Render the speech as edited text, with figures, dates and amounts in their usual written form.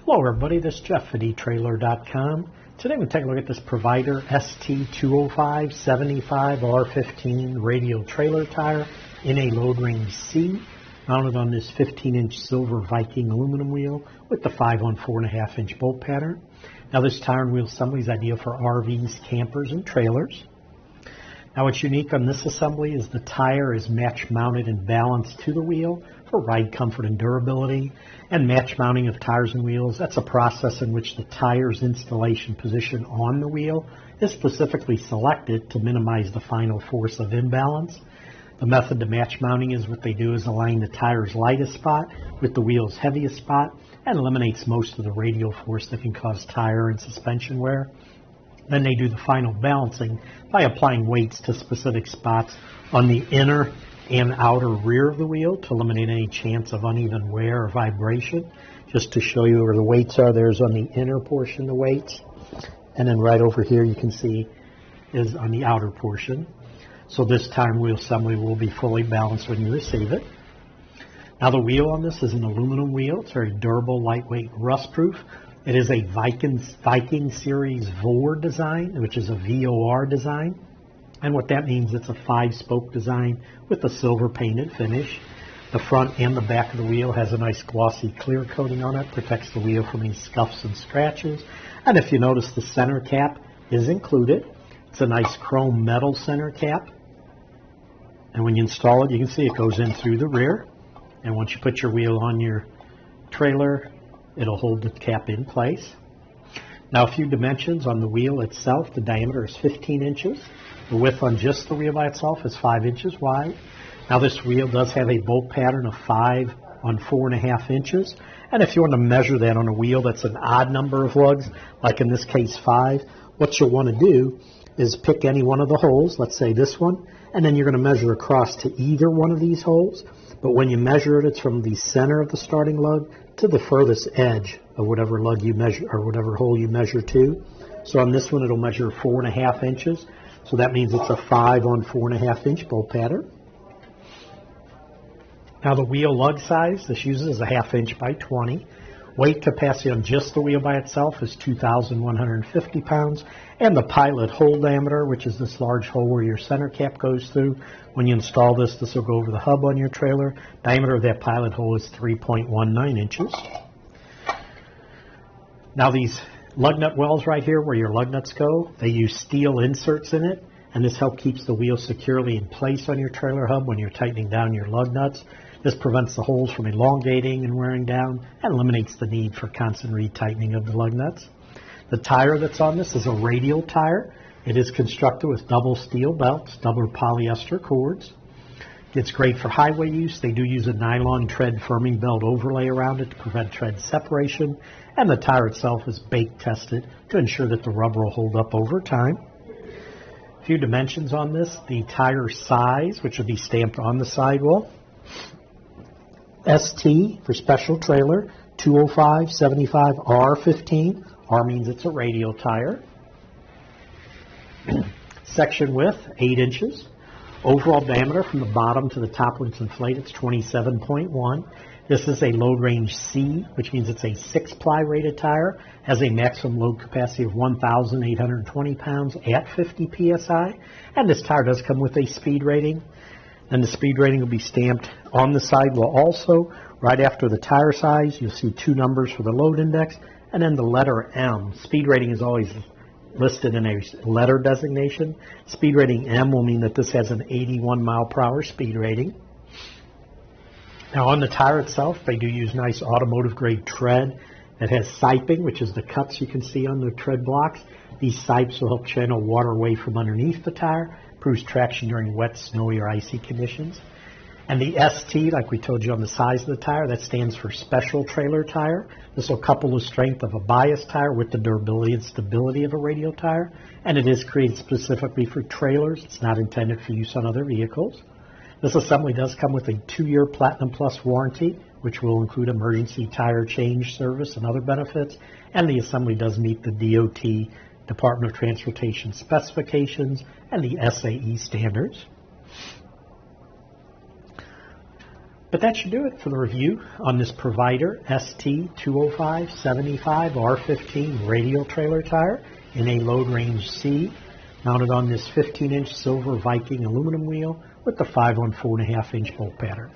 Hello everybody, this is Jeff at etrailer.com. Today we're going to take a look at this Provider ST205 75R15 Radial Trailer Tire in a load range C, mounted on this 15-inch Silver Viking Aluminum Wheel with the 5 on 4.5-inch bolt pattern. Now this tire and wheel assembly is ideal for RVs, campers, and trailers. Now what's unique on this assembly is the tire is match mounted and balanced to the wheel for ride comfort and durability. And match mounting of tires and wheels, that's a process in which the tire's installation position on the wheel is specifically selected to minimize the final force of imbalance. The method to match mounting is what they do is align the tire's lightest spot with the wheel's heaviest spot and eliminates most of the radial force that can cause tire and suspension wear. Then they do the final balancing by applying weights to specific spots on the inner and outer rear of the wheel to eliminate any chance of uneven wear or vibration. Just to show you where the weights are, there's on the inner portion the weights, and then right over here you can see is on the outer portion. So this tire and wheel assembly will be fully balanced when you receive it. Now the wheel on this is an aluminum wheel. It's very durable, lightweight, rust-proof. It is a Viking Series VOR design, which is a VOR design. And what that means, it's a 5-spoke design with a silver painted finish. The front and the back of the wheel has a nice glossy clear coating on it, protects the wheel from any scuffs and scratches. And if you notice, the center cap is included. It's a nice chrome metal center cap. And when you install it, you can see it goes in through the rear. And once you put your wheel on your trailer, it'll hold the cap in place. Now a few dimensions on the wheel itself. The diameter is 15 inches. The width on just the wheel by itself is 5 inches wide. Now this wheel does have a bolt pattern of 5 on 4.5 inches. And if you want to measure that on a wheel that's an odd number of lugs, like in this case 5, what you'll want to do is pick any one of the holes, let's say this one, and then you're going to measure across to either one of these holes. But when you measure it, it's from the center of the starting lug to the furthest edge of whatever lug you measure, or whatever hole you measure to. So on this one, it'll measure 4.5 inches. So that means it's a 5 on 4.5 inch bolt pattern. Now the wheel lug size, this uses a 1/2 inch by 20. Weight capacity on just the wheel by itself is 2,150 pounds. And the pilot hole diameter, which is this large hole where your center cap goes through. When you install this, this will go over the hub on your trailer. Diameter of that pilot hole is 3.19 inches. Now these lug nut wells right here where your lug nuts go, they use steel inserts in it, and this helps keeps the wheel securely in place on your trailer hub when you're tightening down your lug nuts. This prevents the holes from elongating and wearing down and eliminates the need for constant retightening of the lug nuts. The tire that's on this is a radial tire. It is constructed with double steel belts, double polyester cords. It's great for highway use. They do use a nylon tread firming belt overlay around it to prevent tread separation. And the tire itself is bake tested to ensure that the rubber will hold up over time. A few dimensions on this. The tire size, which will be stamped on the sidewall. ST for special trailer, 205 75R15. R means it's a radial tire. Section width, 8 inches. Overall diameter from the bottom to the top when it's inflated, it's 27.1. This is a load range C, which means it's a 6-ply rated tire. Has a maximum load capacity of 1,820 pounds at 50 psi. And this tire does come with a speed rating. And the speed rating will be stamped on the sidewall also. Right after the tire size, you'll see 2 numbers for the load index, and then the letter M. Speed rating is always listed in a letter designation. Speed rating M will mean that this has an 81 mile/hour speed rating. Now on the tire itself, they do use nice automotive grade tread that has siping, which is the cuts you can see on the tread blocks. These sipes will help channel water away from underneath the tire, improves traction during wet, snowy, or icy conditions. And the ST, like we told you on the size of the tire, that stands for Special Trailer Tire. This will couple the strength of a bias tire with the durability and stability of a radial tire. And it is created specifically for trailers. It's not intended for use on other vehicles. This assembly does come with a 2-year Platinum Plus warranty, which will include emergency tire change service and other benefits. And the assembly does meet the DOT, Department of Transportation specifications, and the SAE standards. But that should do it for the review on this Provider ST205 75R15 Radial Trailer Tire in a load range C, mounted on this 15-inch Silver Viking Aluminum Wheel with the 5 on 4.5-inch bolt pattern.